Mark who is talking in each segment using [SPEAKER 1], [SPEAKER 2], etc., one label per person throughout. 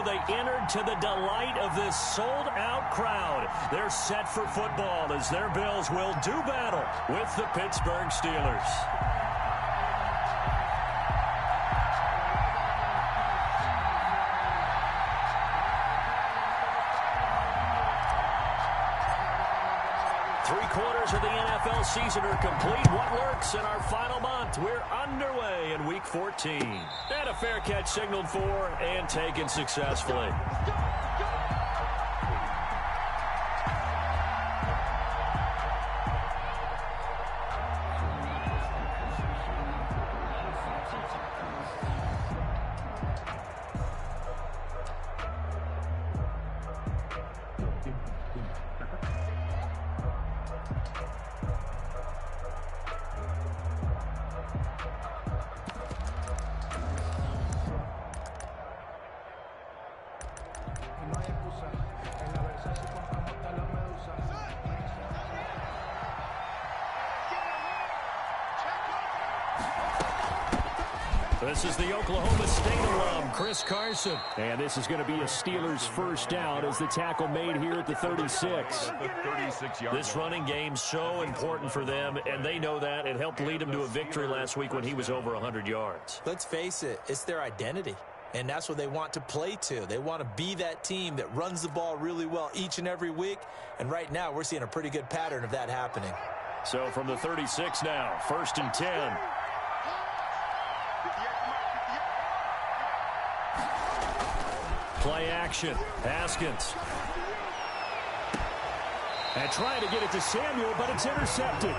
[SPEAKER 1] they entered to the delight of this sold-out crowd. They're set for football as their Bills will do battle with the Pittsburgh Steelers. Three-quarters of the NFL season are complete. What lurks in our final month? We're underway in Week 14. And a fair catch signaled for and taken successfully. This is the Oklahoma State alum, Chris Carson. And this is going to be a Steelers first down as the tackle made here at the 36. This running game's so important for them, and they know that. It helped lead them to a victory last week when he was over 100 yards.
[SPEAKER 2] Let's face it, it's their identity. And that's what they want to play to. They want to be that team that runs the ball really well each and every week. And right now, we're seeing a pretty good pattern of that happening.
[SPEAKER 1] So from the 36 now, 1st and 10. Play action. Haskins. And trying to get it to Samuel, but it's intercepted.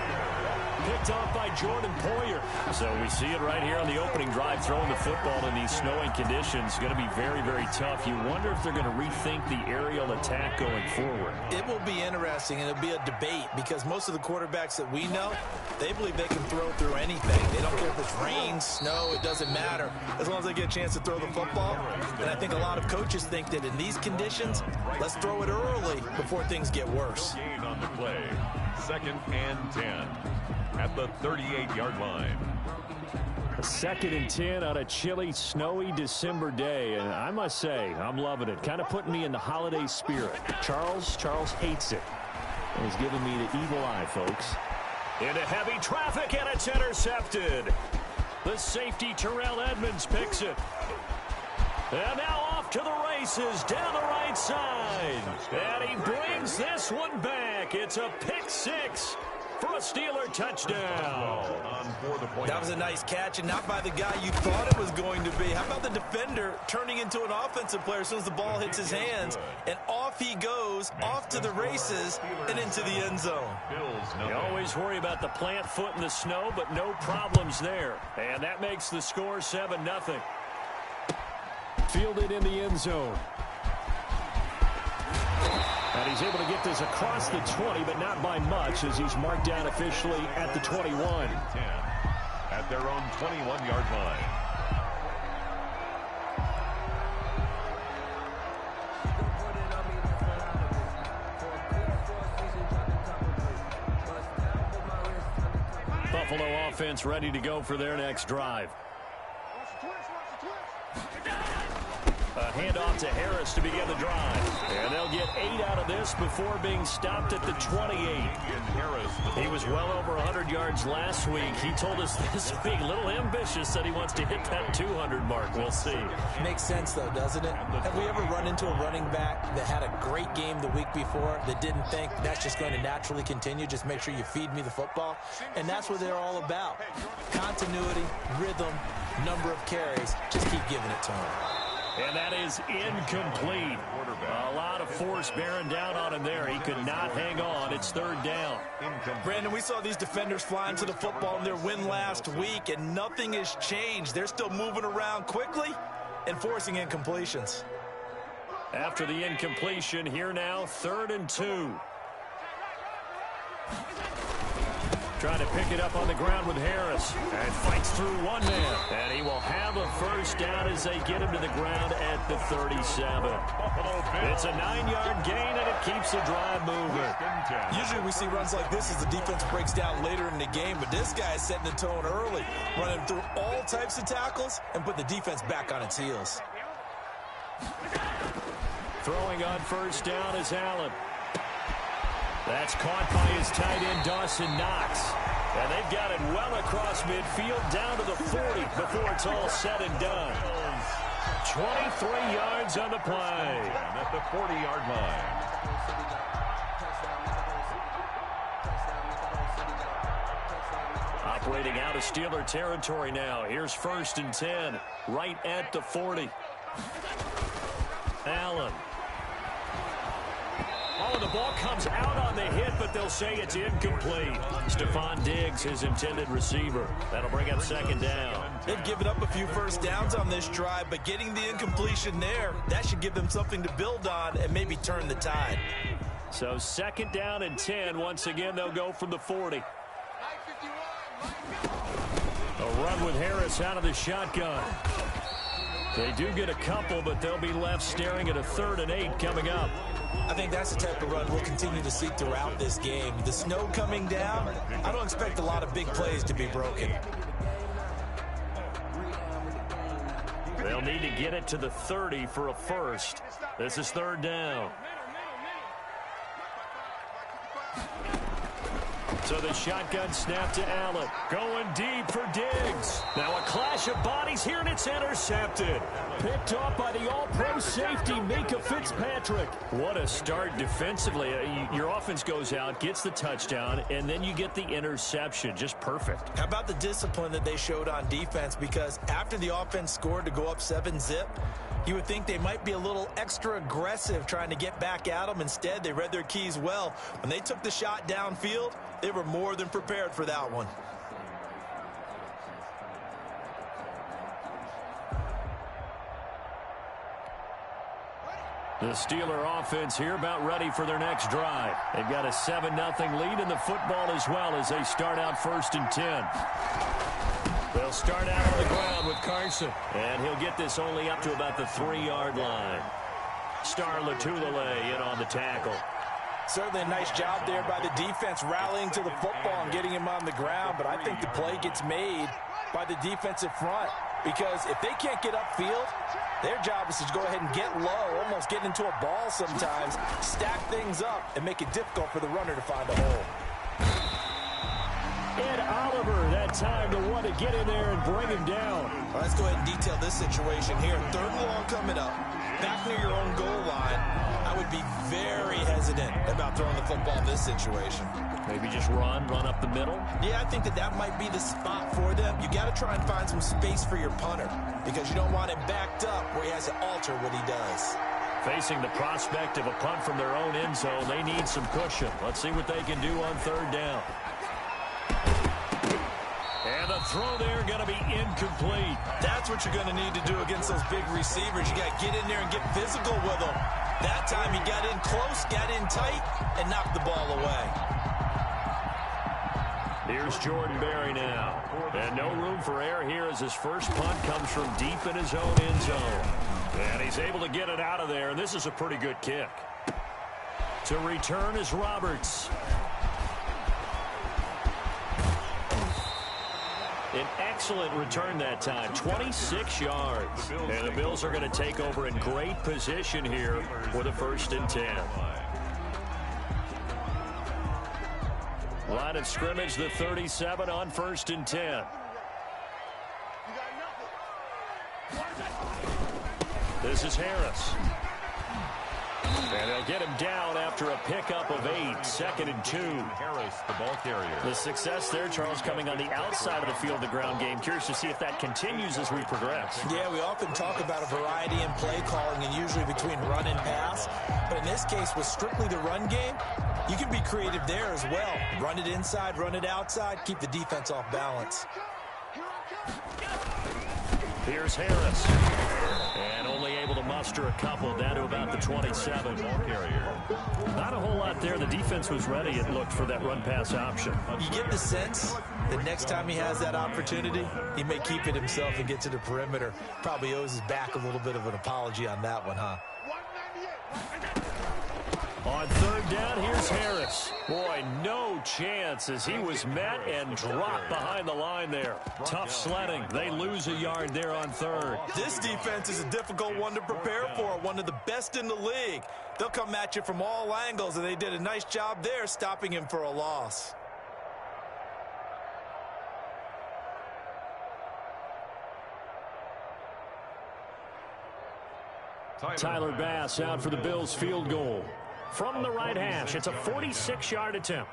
[SPEAKER 1] Picked off by Jordan Poyer. So we see it right here on the opening drive, throwing the football in these snowing conditions. Going to be very, very tough. You wonder if they're going to rethink the aerial attack going forward.
[SPEAKER 2] It will be interesting, and it'll be a debate because most of the quarterbacks that we know, they believe they can throw through anything. They don't care if it's rain, snow, it doesn't matter. As long as they get a chance to throw the football. And I think a lot of coaches think that in these conditions, let's throw it early before things get worse.
[SPEAKER 3] Gain on the play. 2nd and 10. At the 38-yard line.
[SPEAKER 1] A 2nd and 10 on a chilly, snowy December day. And I must say, I'm loving it. Kind of putting me in the holiday spirit. Charles hates it. And he's giving me the evil eye, folks. Into heavy traffic, and it's intercepted. The safety, Terrell Edmonds, picks it. And now off to the races down the right side. And he brings this one back. It's a pick six for a Steeler touchdown.
[SPEAKER 2] That was a nice catch, and not by the guy you thought it was going to be. How about the defender turning into an offensive player as soon as the ball hits his hands, and off he goes, off to the races, and into the end zone.
[SPEAKER 1] You always worry about the plant foot in the snow, but no problems there. And that makes the score 7-0. Fielded in the end zone. And he's able to get this across the 20, but not by much, as he's marked down officially at the 21.
[SPEAKER 3] 10 at their own 21-yard line.
[SPEAKER 1] Buffalo offense ready to go for their next drive. A handoff to Harris to begin the drive. And they'll get 8 out of this before being stopped at the 28. He was well over 100 yards last week. He told us this week, a little ambitious, that he wants to hit that 200 mark. We'll see.
[SPEAKER 2] Makes sense, though, doesn't it? Have we ever run into a running back that had a great game the week before that didn't think that's just going to naturally continue? Just make sure you feed me the football. And that's what they're all about. Continuity, rhythm, number of carries. Just keep giving it to him.
[SPEAKER 1] And that is incomplete. A lot of force bearing down on him there. He could not hang on. It's 3rd down.
[SPEAKER 2] Brandon, we saw these defenders flying to the football in their win last week, and nothing has changed. They're still moving around quickly and forcing incompletions.
[SPEAKER 1] After the incompletion, here now, 3rd and 2. Trying to pick it up on the ground with Harris. And fights through one man. And he will have a first down as they get him to the ground at the 37. It's a 9-yard gain, and it keeps the drive moving.
[SPEAKER 2] Usually we see runs like this as the defense breaks down later in the game, but this guy is setting the tone early, running through all types of tackles and put the defense back on its heels.
[SPEAKER 1] Throwing on first down is Allen. That's caught by his tight end, Dawson Knox. And they've got it well across midfield down to the 40 before it's all said and done. 23 yards on the play.
[SPEAKER 3] And at the 40-yard line.
[SPEAKER 1] Operating out of Steeler territory now. Here's 1st and 10, right at the 40. Allen. Oh, the ball comes out on the hit, but they'll say it's incomplete. Stephon Diggs, his intended receiver. That'll bring up 2nd down.
[SPEAKER 2] They've given up a few first downs on this drive, but getting the incompletion there, that should give them something to build on and maybe turn the tide.
[SPEAKER 1] So 2nd down and 10. Once again, they'll go from the 40. A run with Harris out of the shotgun. They do get a couple, but they'll be left staring at a 3rd and 8 coming up.
[SPEAKER 2] I think that's the type of run we'll continue to see throughout this game. The snow coming down, I don't expect a lot of big plays to be broken.
[SPEAKER 1] They'll need to get it to the 30 for a first. This is 3rd down. So the shotgun snap to Allen. Going deep for Diggs. Now a clash of bodies here, and it's intercepted. Picked off by the all-pro safety, Minkah Fitzpatrick. What a start defensively. Your offense goes out, gets the touchdown, and then you get the interception. Just perfect.
[SPEAKER 2] How about the discipline that they showed on defense? Because after the offense scored to go up 7-zip, you would think they might be a little extra aggressive trying to get back at them. Instead, they read their keys well. When they took the shot downfield, they were more than prepared for that one.
[SPEAKER 1] The Steeler offense here about ready for their next drive. They've got a 7-0 lead in the football as well as they start out 1st and 10. They'll start out on the ground with Carson. And he'll get this only up to about the 3-yard line. Star Lotulelei in on the tackle.
[SPEAKER 2] Certainly a nice job there by the defense rallying to the football and getting him on the ground. But I think the play gets made by the defensive front. Because if they can't get upfield, their job is to go ahead and get low, almost get into a ball sometimes, stack things up, and make it difficult for the runner to find a hole.
[SPEAKER 1] Ed Oliver, that time to want to get in there and bring him down.
[SPEAKER 2] Well, let's go ahead and detail this situation here. 3rd and long coming up, back near your own goal line. I would be very hesitant about throwing the football in this situation.
[SPEAKER 1] Maybe just run up the middle?
[SPEAKER 2] Yeah, I think that might be the spot for them. You got to try and find some space for your punter because you don't want him backed up where he has to alter what he does.
[SPEAKER 1] Facing the prospect of a punt from their own end zone, they need some cushion. Let's see what they can do on 3rd down. And the throw there going to be incomplete.
[SPEAKER 2] That's what you're going to need to do against those big receivers. You got to get in there and get physical with them. That time he got in close, got in tight, and knocked the ball away.
[SPEAKER 1] Here's Jordan Berry now. And no room for error here as his first punt comes from deep in his own end zone. And he's able to get it out of there, and this is a pretty good kick. To return is Roberts. An excellent return that time, 26 yards. And the Bills are going to take over in great position here for the 1st and 10. Line of scrimmage, the 37 on 1st and 10. This is Harris. And they'll get him down after a pickup of 8, 2nd and 2.
[SPEAKER 3] Harris, the ball carrier.
[SPEAKER 1] The success there, Charles, coming on the outside of the field, the ground game. Curious to see if that continues as we progress.
[SPEAKER 2] Yeah, we often talk about a variety in play calling and usually between run and pass. But in this case, with strictly the run game, you can be creative there as well. Run it inside, run it outside, keep the defense off balance.
[SPEAKER 1] Here's Harris. And only able to muster a couple down to about the 27. Not a whole lot there. The defense was ready, it looked, for that run-pass option.
[SPEAKER 2] You get the sense that next time he has that opportunity, he may keep it himself and get to the perimeter. Probably owes his back a little bit of an apology on that one, huh?
[SPEAKER 1] On third down, here's Harris. Boy, no chance as he was met and dropped behind the line there. Tough sledding. They lose a yard there on third.
[SPEAKER 2] This defense is a difficult one to prepare for, one of the best in the league. They'll come at you from all angles, and they did a nice job there stopping him for a loss.
[SPEAKER 1] Tyler Bass out for the Bills field goal. From the right hash, it's a 46-yard attempt.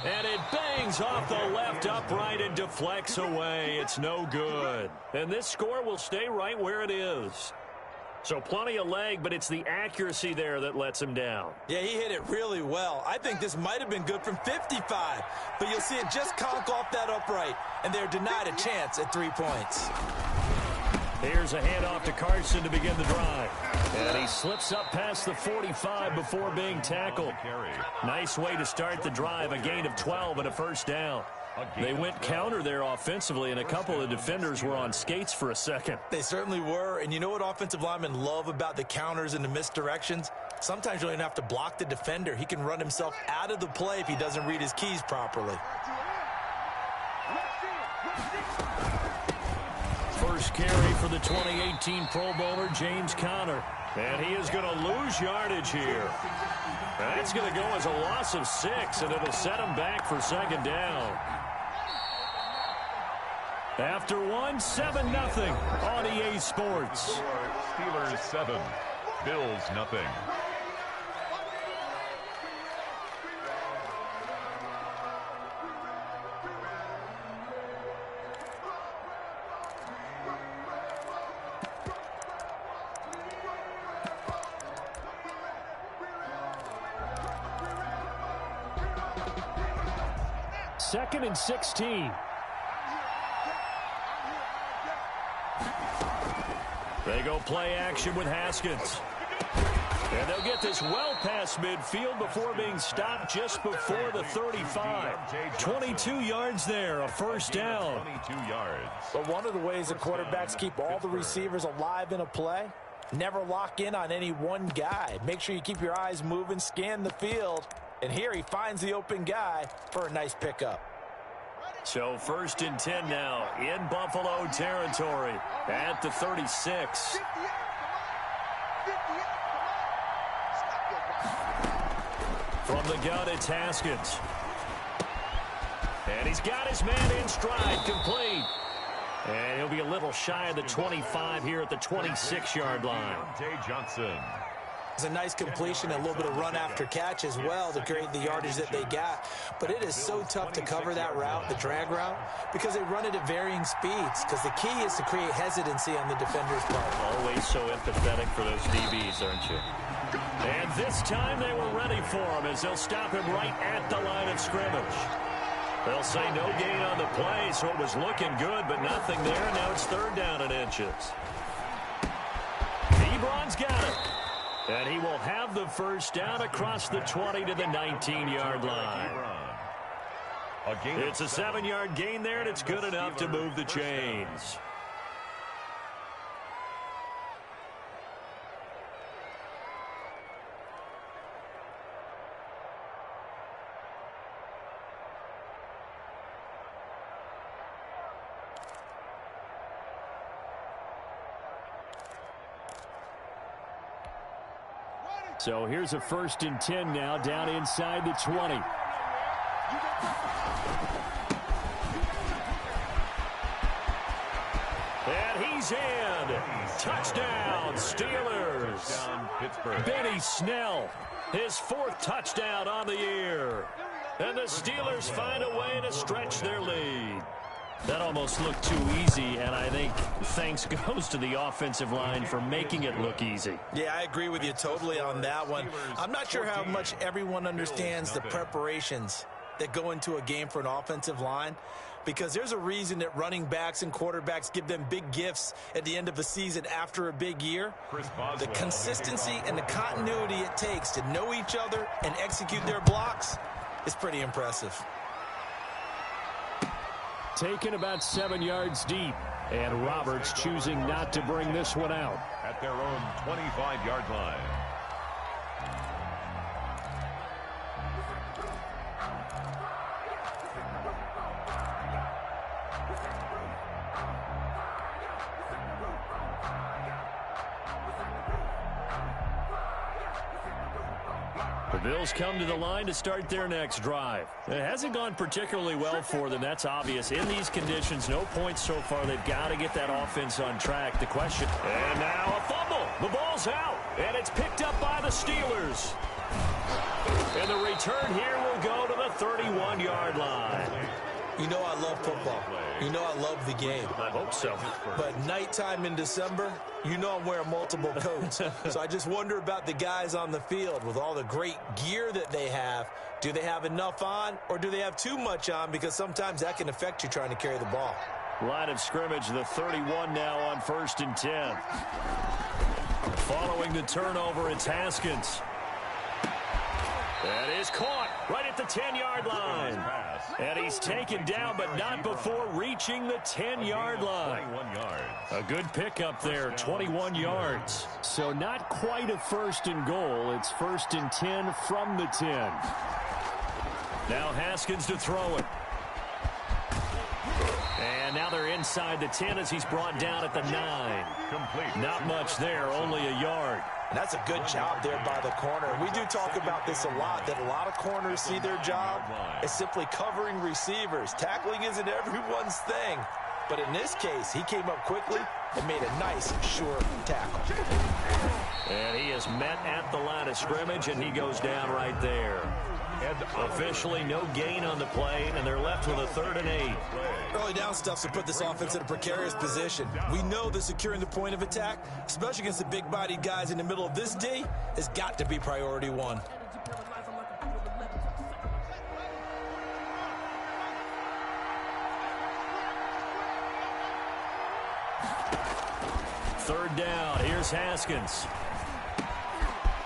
[SPEAKER 1] And it bangs off the left upright and deflects away. It's no good. And this score will stay right where it is. So plenty of leg, but it's the accuracy there that lets him down.
[SPEAKER 2] Yeah, he hit it really well. I think this might have been good from 55, but you'll see it just conk off that upright, and they're denied a chance at 3 points.
[SPEAKER 1] Here's a handoff to Carson to begin the drive. And he slips up past the 45 before being tackled. Nice way to start the drive, a gain of 12 and a first down. They went counter there offensively, and a couple of defenders were on skates for a second.
[SPEAKER 2] They certainly were, and you know what offensive linemen love about the counters and the misdirections? Sometimes you don't even have to block the defender. He can run himself out of the play if he doesn't read his keys properly.
[SPEAKER 1] First carry for the 2018 Pro Bowler, James Conner. And he is going to lose yardage here. That's going to go as a loss of 6, and it'll set him back for second down. After one, 7-0 on EA Sports.
[SPEAKER 3] Steelers 7, Bills nothing.
[SPEAKER 1] Second and 16. They go play action with Haskins. And they'll get this well past midfield before being stopped just before the 35. 22 yards there, a first down.
[SPEAKER 3] 22 yards.
[SPEAKER 2] But one of the ways the quarterbacks keep all the receivers alive in a play, never lock in on any one guy. Make sure you keep your eyes moving, scan the field. And here he finds the open guy for a nice pickup.
[SPEAKER 1] So first and 10 now in Buffalo territory at the 36. From the gun, it's Haskins. And he's got his man in stride, complete. And he'll be a little shy of the 25 here at the 26-yard line.
[SPEAKER 3] Jay Johnson.
[SPEAKER 2] It's a nice completion, a little bit of run after catch as well to create the yardage that they got. But it is so tough to cover that route, the drag route, because they run it at varying speeds. Because the key is to create hesitancy on the defender's part.
[SPEAKER 1] Always so empathetic for those DBs, aren't you? And this time they were ready for him as they'll stop him right at the line of scrimmage. They'll say no gain on the play, so it was looking good, but nothing there. Now it's third down and inches. Ebron's got it. And he will have the first down across the 20 to the 19-yard line. It's a 7-yard gain there, and it's good enough to move the chains. So here's a first and 10 now down inside the 20. And he's in. Touchdown, Steelers. Benny Snell, his 4th touchdown on the year. And the Steelers find a way to stretch their lead. That almost looked too easy, and I think thanks goes to the offensive line for making it look easy.
[SPEAKER 2] Yeah, I agree with you totally on that one. I'm not sure how much everyone understands the preparations that go into a game for an offensive line, because there's a reason that running backs and quarterbacks give them big gifts at the end of a season after a big year. The consistency and the continuity it takes to know each other and execute their blocks is pretty impressive.
[SPEAKER 1] Taken about 7 yards deep. And Roberts choosing not to bring this one out.
[SPEAKER 3] At their own 25-yard line.
[SPEAKER 1] The Bills come to the line to start their next drive. It hasn't gone particularly well for them. That's obvious. In these conditions, no points so far. They've got to get that offense on track. The question, and now a fumble. The ball's out, and it's picked up by the Steelers. And the return here will go to the 31-yard line.
[SPEAKER 2] You know I love football. You know I love the game.
[SPEAKER 1] I hope so.
[SPEAKER 2] But nighttime in December, you know I'm wearing multiple coats. So I just wonder about the guys on the field with all the great gear that they have. Do they have enough on, or do they have too much on? Because sometimes that can affect you trying to carry the ball.
[SPEAKER 1] Line of scrimmage, the 31 now on 1st and 10. Following the turnover, it's Haskins. That is caught right at the 10-yard line. And he's taken down, but not before reaching the 10-yard line. A good pickup there, 21 yards. So not quite a 1st and goal. It's 1st and 10 from the 10. Now Haskins to throw it. And now they're inside the 10 as he's brought down at the 9. Not much there, only a yard.
[SPEAKER 2] And that's a good job there by the corner. We do talk about this a lot, that a lot of corners see their job as simply covering receivers. Tackling isn't everyone's thing. But in this case, he came up quickly and made a nice, sure tackle.
[SPEAKER 1] And he is met at the line of scrimmage, and he goes down right there. Officially no gain on the play, and they're left with a 3rd and 8.
[SPEAKER 2] Early down stuff to put this offense in a precarious position. We know that securing the point of attack, especially against the big-bodied guys in the middle of this D, has got to be priority one.
[SPEAKER 1] Third down, here's Haskins.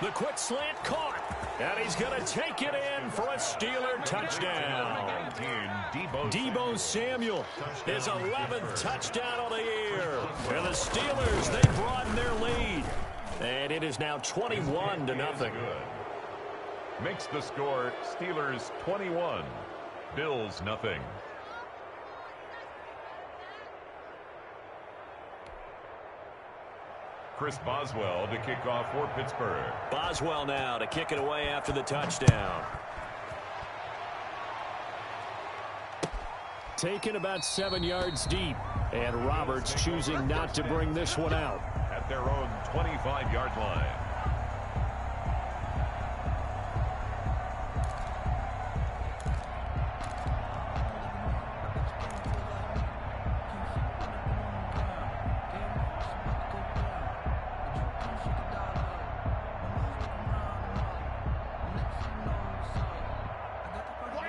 [SPEAKER 1] The quick slant caught. And he's going to take it in for a Steeler touchdown. Deebo Samuel, his 11th touchdown of the year. And the Steelers, they broaden their lead. And it is now 21-0.
[SPEAKER 3] Makes the score Steelers 21, Bills nothing. Chris Boswell to kick off for Pittsburgh.
[SPEAKER 1] Boswell now to kick it away after the touchdown. Taken about 7 yards deep. And Roberts choosing not to bring this one out.
[SPEAKER 3] At their own 25-yard line.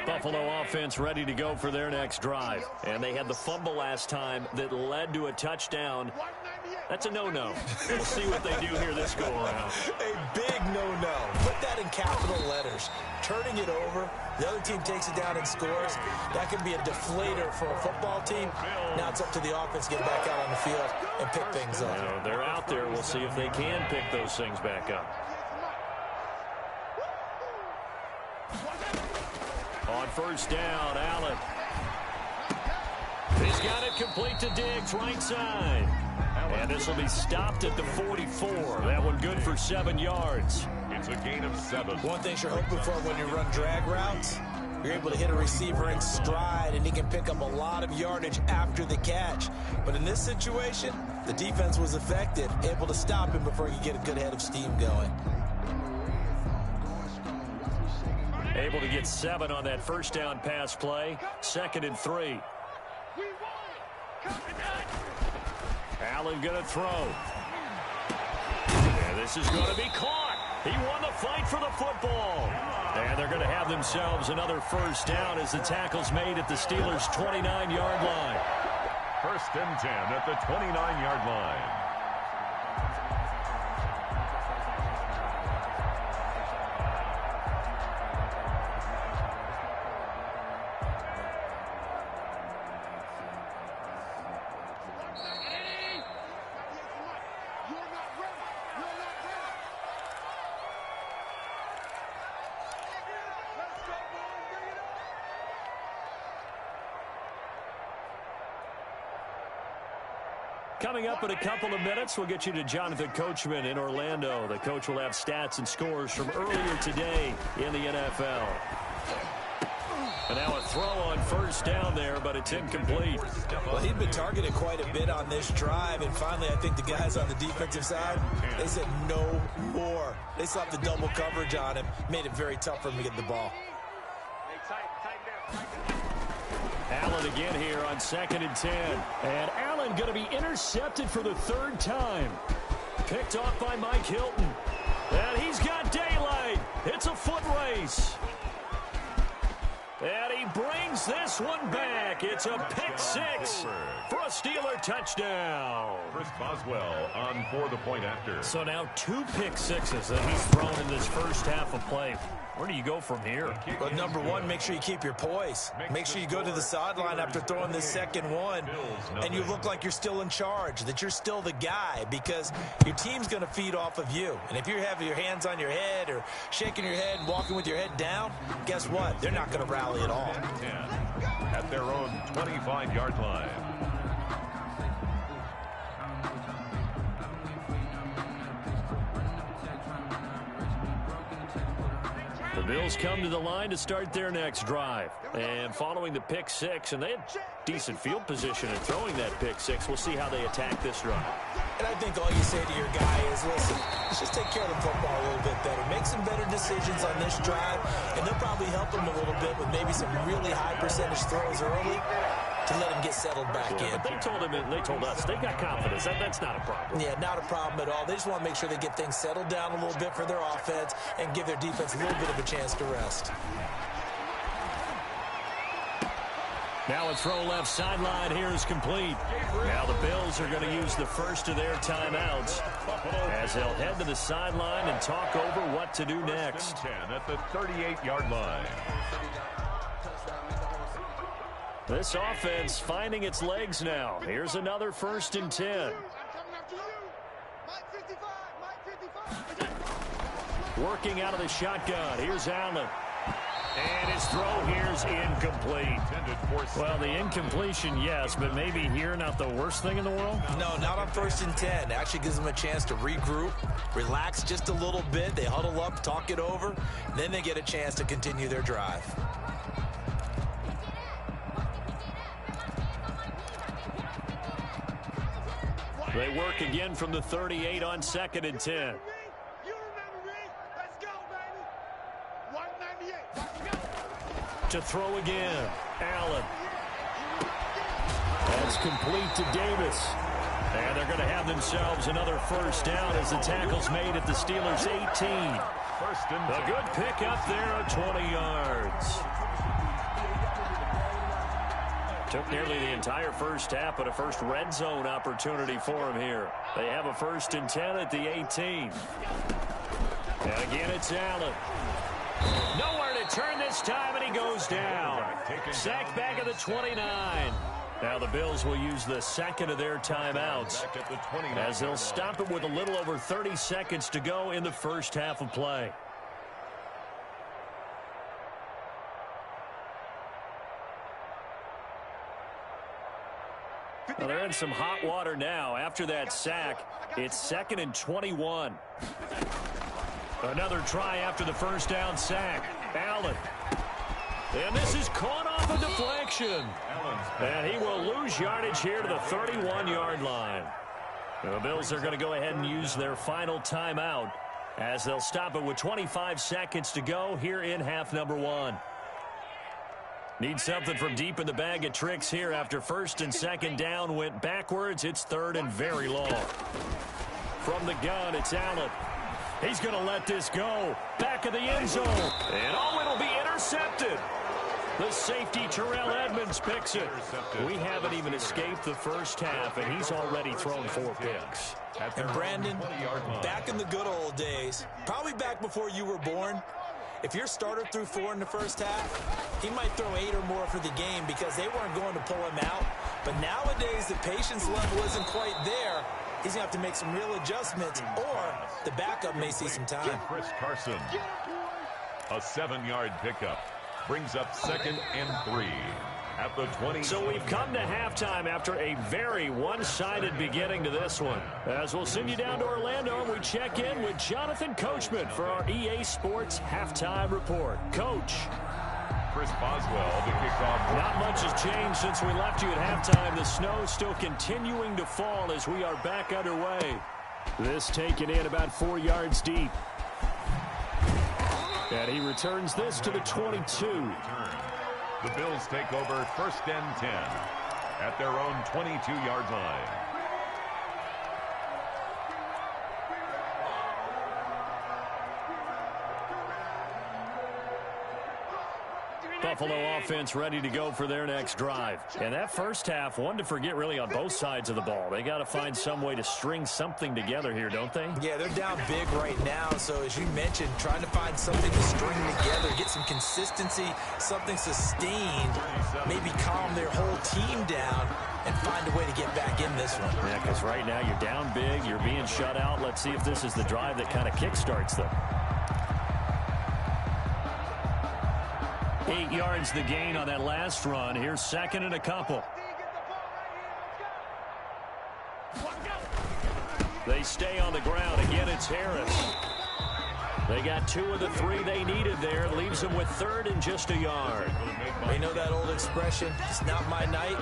[SPEAKER 1] Buffalo offense ready to go for their next drive. And they had the fumble last time that led to a touchdown. That's a no-no. We'll see what they do here this go-around.
[SPEAKER 2] A big no-no. Put that in capital letters. Turning it over, the other team takes it down and scores. That can be a deflator for a football team. Now it's up to the offense to get back out on the field and pick things up.
[SPEAKER 1] You know, they're out there. We'll see if they can pick those things back up. On first down, Allen. He's got it complete to Diggs, right side. And this will be stopped at the 44. That one good for 7 yards.
[SPEAKER 3] It's a gain of 7.
[SPEAKER 2] One thing you're hoping for when you run drag routes, you're able to hit a receiver in stride, and he can pick up a lot of yardage after the catch. But in this situation, the defense was effective, able to stop him before he could get a good head of steam going.
[SPEAKER 1] Able to get 7 on that first down pass play. 2nd and 3. Allen going to throw. And this is going to be caught. He won the fight for the football. And they're going to have themselves another first down as the tackle's made at the Steelers' 29-yard line.
[SPEAKER 3] 1st and 10 at the 29-yard line.
[SPEAKER 1] Coming up in a couple of minutes, we'll get you to Jonathan Coachman in Orlando. The coach will have stats and scores from earlier today in the NFL. And now a throw on first down there, but it's incomplete.
[SPEAKER 2] Well, he'd been targeted quite a bit on this drive, and finally I think the guys on the defensive side, they said no more. They slapped the double coverage on him, made it very tough for him to get the ball.
[SPEAKER 1] Allen again here on 2nd and 10. And Allen going to be intercepted for the third time. Picked off by Mike Hilton. And he's got daylight. It's a foot race. And he brings this one back. It's a pick six for a Steeler touchdown.
[SPEAKER 3] Chris Boswell on for the point after.
[SPEAKER 1] So now 2 pick sixes that he's thrown in this first half of play. Where do you go from here?
[SPEAKER 2] Well, number one, make sure you keep your poise. Make sure you go to the sideline after throwing this second one, and you look like you're still in charge, that you're still the guy, because your team's going to feed off of you. And if you have your hands on your head or shaking your head and walking with your head down, guess what? They're not going to rally at all.
[SPEAKER 3] At their own 25-yard line.
[SPEAKER 1] The Bills come to the line to start their next drive. And following the pick six, and they had decent field position in throwing that pick six. We'll see how they attack this drive.
[SPEAKER 2] And I think all you say to your guy is, listen, let's just take care of the football a little bit better. Make some better decisions on this drive, and they'll probably help him a little bit with maybe some really high percentage throws early to let him get settled back in.
[SPEAKER 1] But they told him, and they told us, they got confidence. That's not a problem.
[SPEAKER 2] Yeah, not a problem at all. They just want to make sure they get things settled down a little bit for their offense and give their defense a little bit of a chance to rest.
[SPEAKER 1] Now a throw left sideline here is complete. Now the Bills are going to use the first of their timeouts as they'll head to the sideline and talk over what to do next.
[SPEAKER 3] 10 at the 38-yard line.
[SPEAKER 1] This offense finding its legs now. Here's another 1st and 10. Working out of the shotgun. Here's Allen. And his throw here's incomplete. Well, the incompletion, yes, but maybe here not the worst thing in the world?
[SPEAKER 2] No, not on 1st and 10. Actually gives them a chance to regroup, relax just a little bit. They huddle up, talk it over, then they get a chance to continue their drive.
[SPEAKER 1] They work again from the 38 on 2nd and 10. To throw again. Allen. That's complete to Davis. And they're going to have themselves another first down as the tackle's made at the Steelers' 18. A good pick up there at 20 yards. Took nearly the entire first half, but a first red zone opportunity for him here. They have a 1st and 10 at the 18. And again, it's Allen. Nowhere to turn this time, and he goes down. Sacked back at the 29. Now the Bills will use the second of their timeouts as they'll stop it with a little over 30 seconds to go in the first half of play. Well, they're in some hot water now. After that sack, it's 2nd and 21. Another try after the first down sack. Allen. And this is caught off a deflection. And he will lose yardage here to the 31-yard line. The Bills are going to go ahead and use their final timeout as they'll stop it with 25 seconds to go here in half number 1. Need something from deep in the bag of tricks here after 1st and 2nd down went backwards. It's 3rd and very long. From the gun, it's Allen. He's going to let this go. Back of the end zone. And it'll be intercepted. The safety, Terrell Edmonds, picks it. We haven't even escaped the first half, and he's already thrown 4 picks.
[SPEAKER 2] And Brandon, back in the good old days, probably back before you were born, if your starter threw 4 in the first half, he might throw 8 or more for the game because they weren't going to pull him out. But nowadays, the patience level isn't quite there. He's going to have to make some real adjustments, or the backup may see some time.
[SPEAKER 3] Chris Carson, a 7-yard pickup, brings up 2nd and 3. at the 20.
[SPEAKER 1] So we've come to halftime after a very one-sided beginning to this one. As we'll send you down to Orlando, and we check in with Jonathan Coachman for our EA Sports Halftime Report. Coach.
[SPEAKER 3] Chris Boswell to kick off.
[SPEAKER 1] Not much has changed since we left you at halftime. The snow still continuing to fall as we are back underway. This taken in about 4 yards deep. And he returns this to the 22.
[SPEAKER 3] The Bills take over 1st and 10 at their own 22-yard line.
[SPEAKER 1] Buffalo offense ready to go for their next drive. And that first half, one to forget really on both sides of the ball. They got to find some way to string something together here, don't they?
[SPEAKER 2] Yeah, they're down big right now. So as you mentioned, trying to find something to string together, get some consistency, something sustained, maybe calm their whole team down and find a way to get back in this one.
[SPEAKER 1] Yeah, because right now you're down big, you're being shut out. Let's see if this is the drive that kind of kickstarts them. 8 yards the gain on that last run. Here's 2nd and a couple. They stay on the ground. Again, it's Harris. They got 2 of the 3 they needed there. Leaves them with 3rd and just a yard.
[SPEAKER 2] You know that old expression, it's not my night?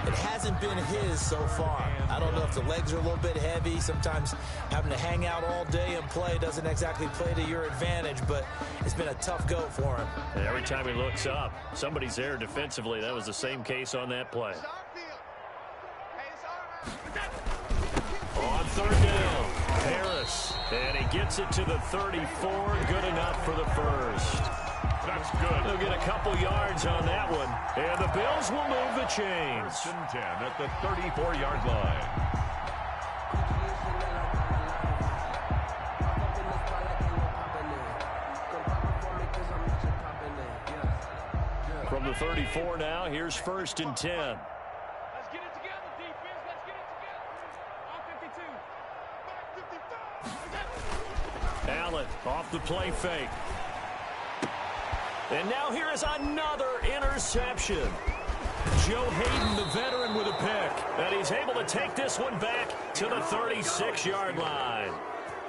[SPEAKER 2] It hasn't been his so far. I don't know if the legs are a little bit heavy. Sometimes having to hang out all day and play doesn't exactly play to your advantage, but it's been a tough go for him.
[SPEAKER 1] And every time he looks up, somebody's there defensively. That was the same case on that play. On 3rd down, Harris. And he gets it to the 34. Good enough for the first.
[SPEAKER 3] That's good.
[SPEAKER 1] They'll get a couple yards on that one. And the Bills will move the chains.
[SPEAKER 3] 1st and 10 at the 34-yard line.
[SPEAKER 1] From the 34 now, here's 1st and 10.
[SPEAKER 4] Let's get it together, defense. Let's get it together. On 52.
[SPEAKER 1] Allen off the play fake. And now here is another interception. Joe Hayden, the veteran, with a pick. And he's able to take this one back to the 36-yard line.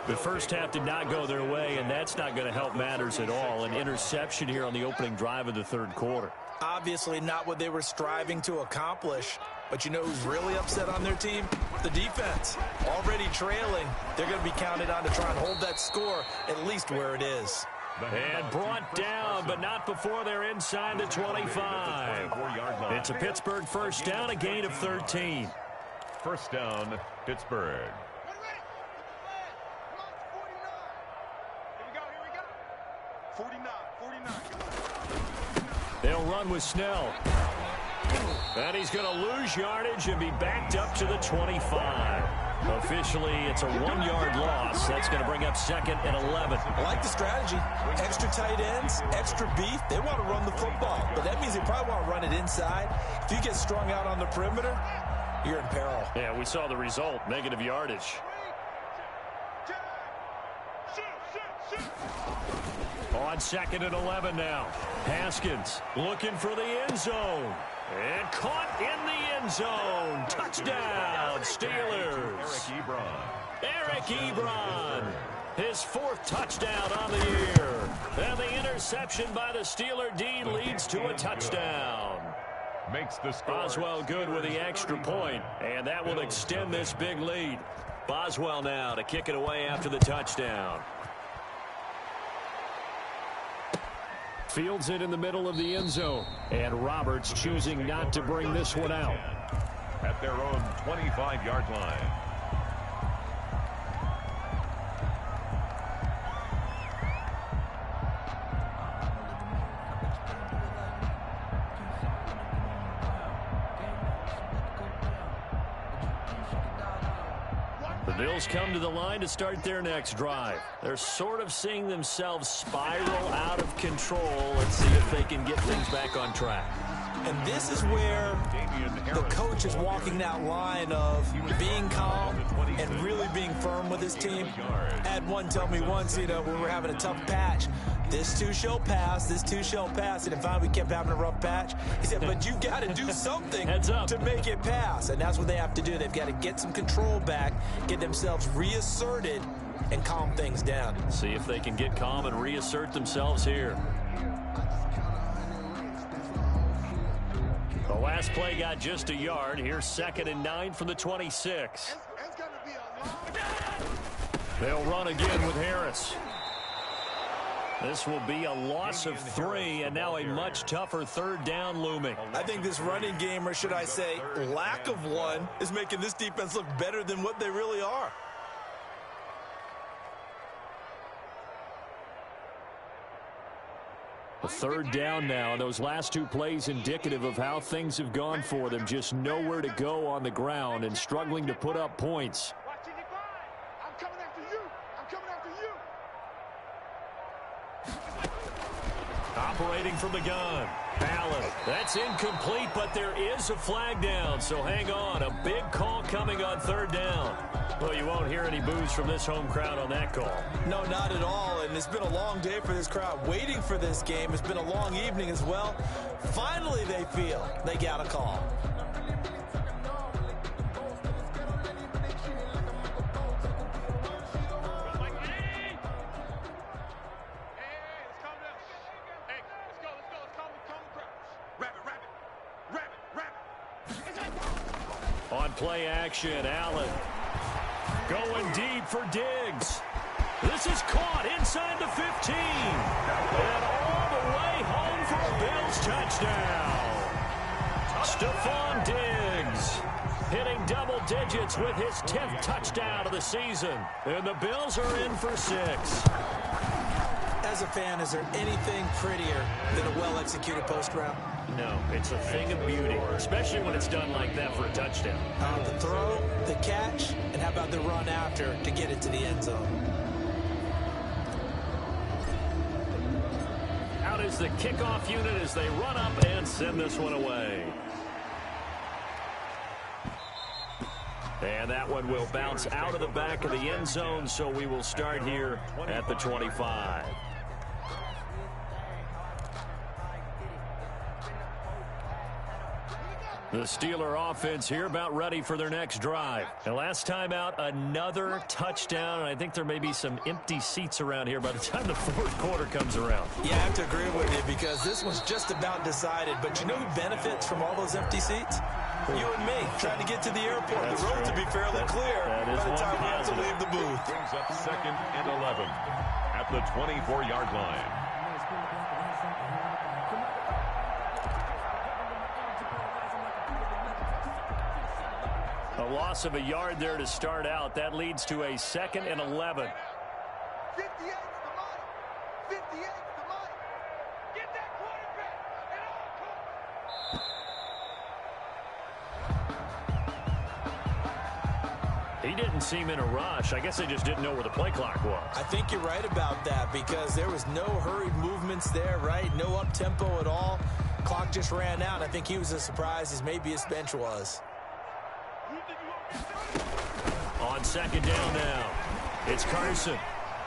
[SPEAKER 1] The first half did not go their way, and that's not going to help matters at all. An interception here on the opening drive of the 3rd quarter.
[SPEAKER 2] Obviously not what they were striving to accomplish. But you know who's really upset on their team? The defense. Already trailing. They're going to be counted on to try and hold that score at least where it is.
[SPEAKER 1] And brought down, but not before they're inside the 25. It's a Pittsburgh first down, a gain of 13.
[SPEAKER 3] 1st down, Pittsburgh.
[SPEAKER 4] Here we go. 49.
[SPEAKER 1] They'll run with Snell. And he's going to lose yardage and be backed up to the 25. Officially, it's a 1-yard loss. That's going to bring up 2nd and 11.
[SPEAKER 2] I like the strategy. Extra tight ends, extra beef. They want to run the football, but that means they probably want to run it inside. If you get strung out on the perimeter, you're in peril.
[SPEAKER 1] Yeah, we saw the result, negative yardage. On 2nd and 11 now. Haskins looking for the end zone. And caught in the end zone. Touchdown, Steelers. Eric Ebron. His 4th touchdown on the year. And the interception by the Steeler D leads to a touchdown.
[SPEAKER 3] Makes the score.
[SPEAKER 1] Boswell good with the extra point, and that will extend this big lead. Boswell now to kick it away after the touchdown. Fields it in the middle of the end zone. And Roberts choosing not to bring this one out.
[SPEAKER 3] At their own 25-yard line.
[SPEAKER 1] The Bills come to the line to start their next drive. They're sort of seeing themselves spiral out of control. Let's see if they can get things back on track.
[SPEAKER 2] And this is where the coach is walking that line of being calm and really being firm with his team. I had one tell me once, when we were having a tough patch, this too shall pass, this too shall pass. And finally we kept having a rough patch. He said, but you got to do something to make it pass. And that's what they have to do. They've got to get some control back, get themselves reasserted, and calm things down.
[SPEAKER 1] See if they can get calm and reassert themselves here. The last play got just a yard. Here's 2nd and 9 from the 26. They'll run again with Harris. This will be a loss of 3, and now a much tougher 3rd down looming.
[SPEAKER 2] I think this running game, or should I say lack of one, is making this defense look better than what they really are.
[SPEAKER 1] A 3rd down now. Those last 2 plays indicative of how things have gone for them. Just nowhere to go on the ground and struggling to put up points.
[SPEAKER 4] I'm coming after you. I'm coming after you.
[SPEAKER 1] Operating from the gun. Allen. That's incomplete, but there is a flag down, so hang on. A big call coming on 3rd down. Well, you won't hear any boos from this home crowd on that call.
[SPEAKER 2] No, not at all, and it's been a long day for this crowd waiting for this game. It's been a long evening as well. Finally, they feel they got a call.
[SPEAKER 1] On play action, Allen going deep for Diggs. This is caught inside the 15. And all the way home for a Bills touchdown. Stephon Diggs hitting double digits with his 10th touchdown of the season. And the Bills are in for 6.
[SPEAKER 2] As a fan, is there anything prettier than a well-executed post route?
[SPEAKER 1] No, it's a thing of beauty, especially when it's done like that for a touchdown.
[SPEAKER 2] The throw, the catch, and how about the run after to get it to the end zone?
[SPEAKER 1] Out is the kickoff unit as they run up and send this one away. And that one will bounce out of the back of the end zone, so we will start here at the 25. The Steeler offense here about ready for their next drive. And last time out, another touchdown. And I think there may be some empty seats around here by the time the 4th quarter comes around.
[SPEAKER 2] Yeah, I have to agree with you because this one's just about decided. But you know who benefits from all those empty seats? You and me, trying to get to the airport.
[SPEAKER 1] That's
[SPEAKER 2] the road
[SPEAKER 1] true.
[SPEAKER 2] to be fairly clear by the time we have to leave the booth.
[SPEAKER 3] Brings up 2nd and 11 at the 24-yard line.
[SPEAKER 1] A loss of a yard there to start out. That leads to a 2nd and 11.
[SPEAKER 4] 58's the money. 58's the money. Get that quarterback at all costs.
[SPEAKER 1] He didn't seem in a rush. I guess they just didn't know where the play clock was.
[SPEAKER 2] I think you're right about that because there was no hurried movements there, right? No up-tempo at all. Clock just ran out. I think he was as surprised as maybe his bench was.
[SPEAKER 1] On 2nd down now, it's Carson.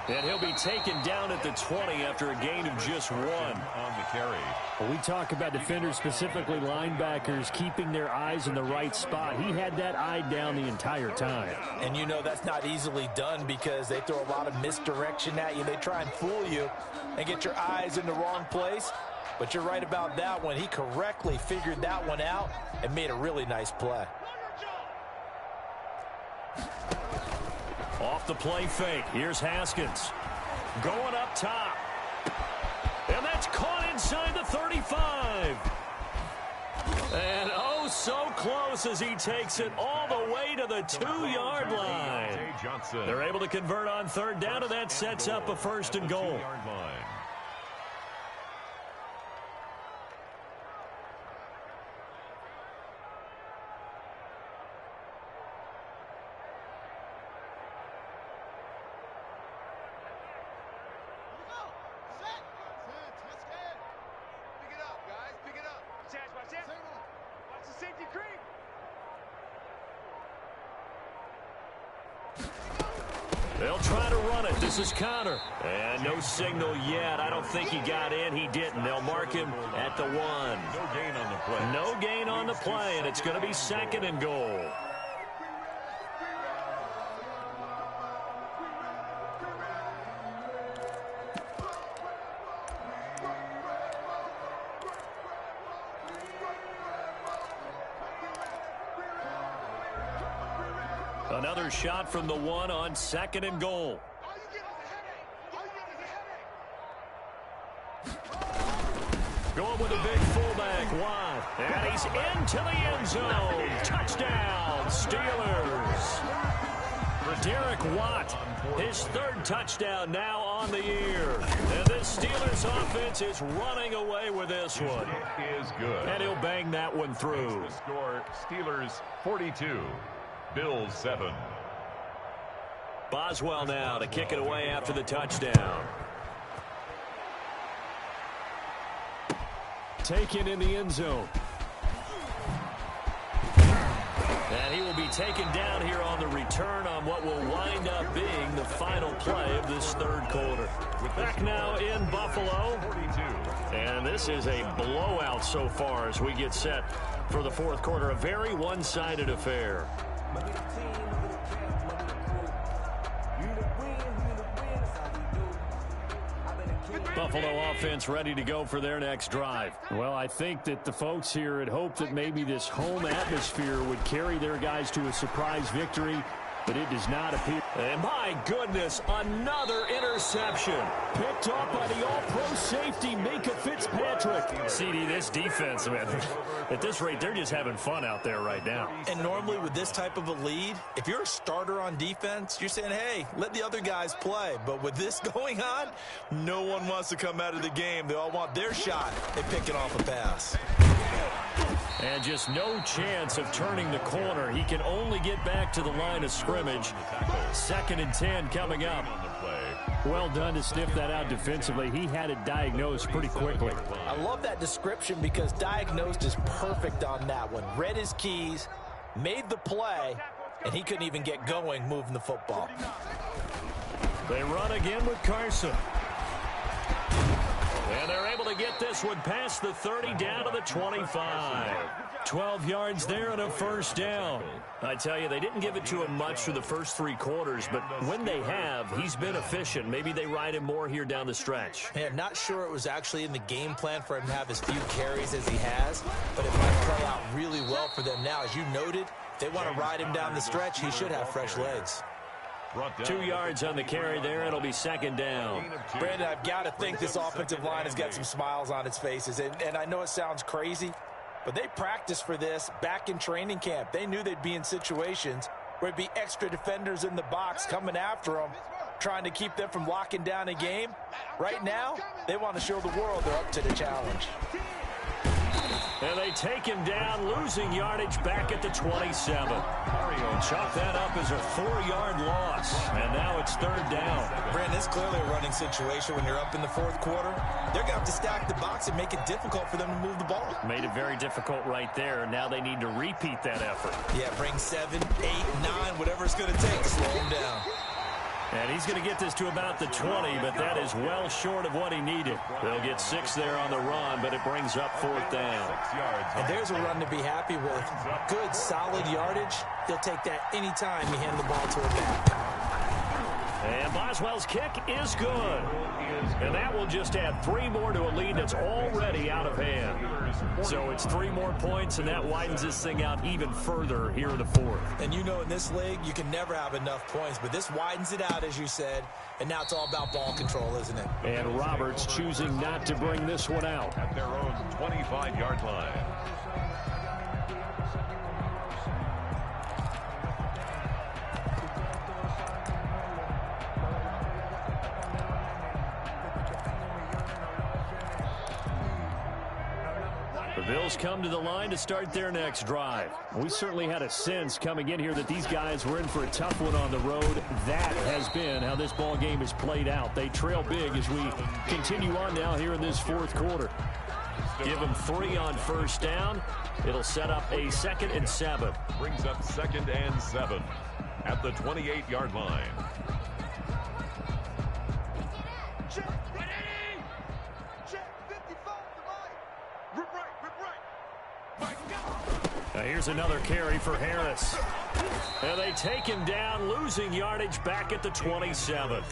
[SPEAKER 1] And he'll be taken down at the 20 after a gain of just 1.
[SPEAKER 3] On the carry.
[SPEAKER 5] Well, we talk about defenders, specifically linebackers, keeping their eyes in the right spot. He had that eye down the entire time.
[SPEAKER 2] And you know that's not easily done because they throw a lot of misdirection at you. They try and fool you and get your eyes in the wrong place. But you're right about that one. He correctly figured that one out and made a really nice play.
[SPEAKER 1] Off the play fake. Here's Haskins. Going up top. And that's caught inside the 35. And oh, so close as he takes it all the way to the 2-yard line. They're able to convert on 3rd down, and that sets up a 1st and goal.
[SPEAKER 4] Watch the safety creep.
[SPEAKER 1] They'll try to run it. This is Connor. And no signal yet. I don't think he got in. He didn't. They'll mark him at the 1.
[SPEAKER 3] No gain on the play.
[SPEAKER 1] No gain on the play, and it's going to be 2nd and goal. Another shot from the 1 on 2nd and goal. Going with a big fullback wide. And he's into the end zone. Touchdown, Steelers. For Derek Watt, his 3rd touchdown now on the year. And this Steelers offense is running away with this one.
[SPEAKER 3] It is good.
[SPEAKER 1] And he'll bang that one through.
[SPEAKER 3] The score, Steelers 42, Bills 7.
[SPEAKER 1] Boswell now to kick it away after the touchdown. Taken in the end zone. And he will be taken down here on the return on what will wind up being the final play of this 3rd quarter. Back now in Buffalo.
[SPEAKER 3] 42.
[SPEAKER 1] And this is a blowout so far as we get set for the 4th quarter. A very one-sided affair. Buffalo offense ready to go for their next drive. Well, I think that the folks here had hoped that maybe this home atmosphere would carry their guys to a surprise victory, but it does not appear. And my goodness, another interception. Picked up by the all-pro safety, Minkah Fitzpatrick. CD, this defense, man, at this rate, they're just having fun out there right now.
[SPEAKER 2] And normally with this type of a lead, if you're a starter on defense, you're saying, hey, let the other guys play. But with this going on, no one wants to come out of the game. They all want their shot at picking off a pass.
[SPEAKER 1] And just no chance of turning the corner. He can only get back to the line of scrimmage. 2nd and 10 coming up. Well done to sniff that out defensively. He had it diagnosed pretty quickly.
[SPEAKER 2] I love that description because diagnosed is perfect on that one. Read his keys, made the play, and he couldn't even get going moving the football.
[SPEAKER 1] They run again with Carson. And they're able to get this one past the 30 down to the 25. 12 yards there and a 1st down. I tell you, they didn't give it to him much through the first 3 quarters, but when they have, he's been efficient. Maybe they ride him more here down the stretch.
[SPEAKER 2] Hey, I'm not sure it was actually in the game plan for him to have as few carries as he has, but it might play out really well for them now. As you noted, if they want to ride him down the stretch, he should have fresh legs.
[SPEAKER 1] 2 yards on the carry there. It'll be 2nd down.
[SPEAKER 2] Brandon, I've got to think this offensive line has got some smiles on its faces. And I know it sounds crazy, but they practiced for this back in training camp. They knew they'd be in situations where it'd be extra defenders in the box coming after them, trying to keep them from locking down a game. Right now, they want to show the world they're up to the challenge.
[SPEAKER 1] And they take him down, losing yardage back at the 27. Chalk that up as a 4-yard loss. And now it's 3rd down.
[SPEAKER 2] Brandon, it's clearly a running situation when you're up in the 4th quarter. They're going to have to stack the box and make it difficult for them to move the ball.
[SPEAKER 1] Made it very difficult right there. Now they need to repeat that effort.
[SPEAKER 2] Yeah, bring 7, 8, 9, whatever it's going to take to slow him down.
[SPEAKER 1] And he's going to get this to about the 20, but that is well short of what he needed. They'll get 6 there on the run, but it brings up 4th down.
[SPEAKER 2] And there's a run to be happy with. Good, solid yardage. He'll take that anytime you hand the ball to him back.
[SPEAKER 1] And Boswell's kick is good. And that will just add 3 more to a lead that's already out of hand. So it's 3 more points, and that widens this thing out even further here in the 4th.
[SPEAKER 2] And you know in this league, you can never have enough points, but this widens it out, as you said, and now it's all about ball control, isn't it?
[SPEAKER 1] And Roberts choosing not to bring this one out.
[SPEAKER 3] At their own 25-yard line.
[SPEAKER 1] The Bills come to the line to start their next drive. We certainly had a sense coming in here that these guys were in for a tough one on the road. That has been how this ball game has played out. They trail big as we continue on now here in this 4th quarter. Give them 3 on 1st down. It'll set up a 2nd and 7.
[SPEAKER 3] Brings up 2nd and 7 at the 28-yard line.
[SPEAKER 5] Here's another carry for Harris. And they take him down, losing yardage back at the 27.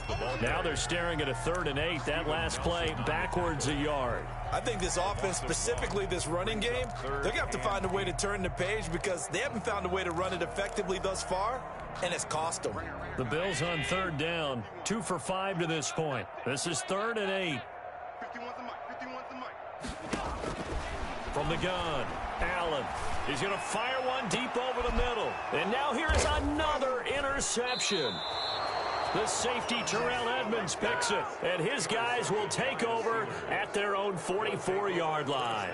[SPEAKER 5] Now they're staring at a 3rd and 8. That last play backwards a yard.
[SPEAKER 2] I think this offense, specifically this running game, they're going to have to find a way to turn the page because they haven't found a way to run it effectively thus far, and it's cost them.
[SPEAKER 5] The Bills on 3rd down, 2 for 5 to this point. This is 3rd and 8.
[SPEAKER 4] 51's the mic.
[SPEAKER 5] From the gun, Allen. He's going to fire one deep over the middle. And now here's another interception. The safety, Terrell Edmonds, picks it. And his guys will take over at their own 44-yard line.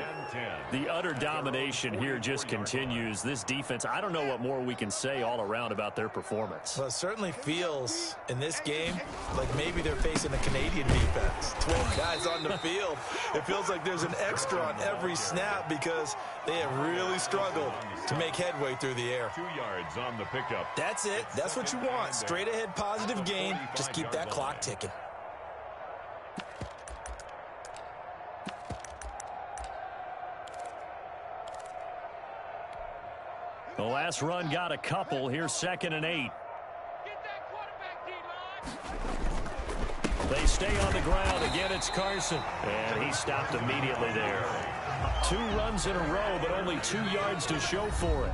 [SPEAKER 5] The utter domination here just continues. This defense, I don't know what more we can say all around about their performance.
[SPEAKER 2] Well, it certainly feels in this game like maybe they're facing a Canadian defense. 12 guys on the field. It feels like there's an extra on every snap because they have really struggled to make headway through the air.
[SPEAKER 3] 2 yards on the pickup.
[SPEAKER 2] That's it. That's what you want. Straight ahead positive gain. Just keep that clock ticking.
[SPEAKER 5] The last run got a couple. Here's 2nd and 8.
[SPEAKER 4] Get that quarterback, D-line.
[SPEAKER 5] They stay on the ground. Again, it's Carson. And he stopped immediately there. 2 runs in a row, but only 2 yards to show for it.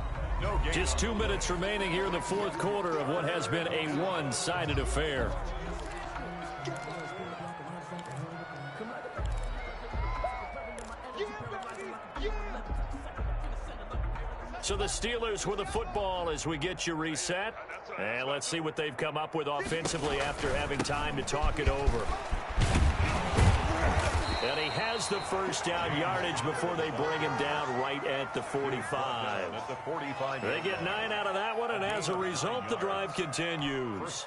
[SPEAKER 5] Just 2 minutes remaining here in the 4th quarter of what has been a one-sided affair. So the Steelers with the football as we get you reset. And let's see what they've come up with offensively after having time to talk it over. And he has the first down yardage before they bring him down right at the 45. They get 9 out of that one, and as a result, the drive continues.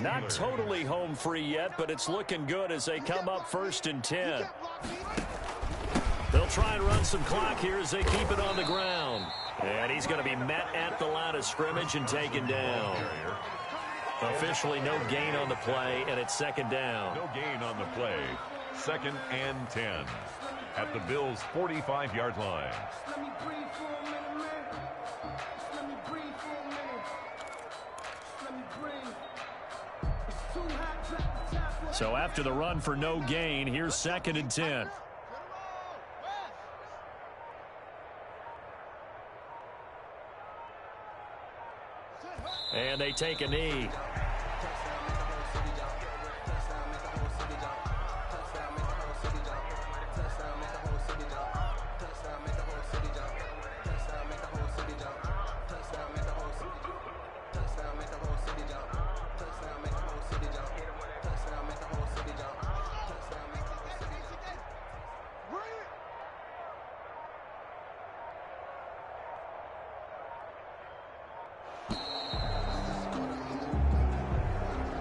[SPEAKER 5] Not totally home free yet, but it's looking good as they come up 1st and 10. They'll try and run some clock here as they keep it on the ground. And he's going to be met at the line of scrimmage and taken down. Officially no gain on the play, and it's 2nd down.
[SPEAKER 3] No gain on the play. 2nd and 10 at the Bills' 45-yard line.
[SPEAKER 5] So after the run for no gain, here's 2nd and 10. And they take a knee.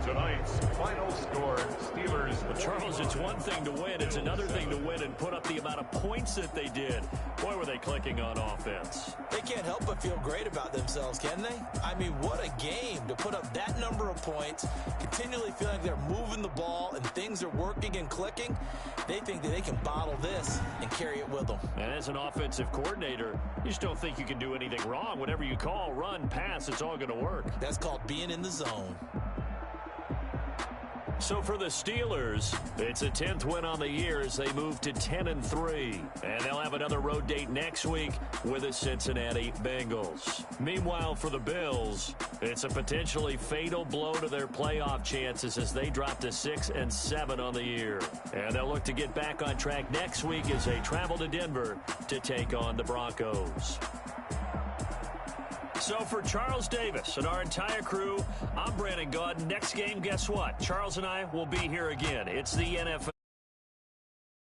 [SPEAKER 3] Tonight's final score, Steelers.
[SPEAKER 5] Well, Charles, it's one thing to win. It's another thing to win and put up the amount of points that they did. Boy, were they clicking on offense.
[SPEAKER 2] They can't help but feel great about themselves, can they? I mean, what a game to put up that number of points, continually feeling like they're moving the ball and things are working and clicking. They think that they can bottle this and carry it with them.
[SPEAKER 5] And as an offensive coordinator, you just don't think you can do anything wrong. Whatever you call, run, pass, it's all going to work.
[SPEAKER 2] That's called being in the zone.
[SPEAKER 5] So for the Steelers, it's a 10th win on the year as they move to 10-3. And they'll have another road date next week with the Cincinnati Bengals. Meanwhile, for the Bills, it's a potentially fatal blow to their playoff chances as they drop to 6-7 on the year. And they'll look to get back on track next week as they travel to Denver to take on the Broncos. So for Charles Davis and our entire crew, I'm Brandon Gaudin. Next game, guess what? Charles and I will be here again. It's the NFL.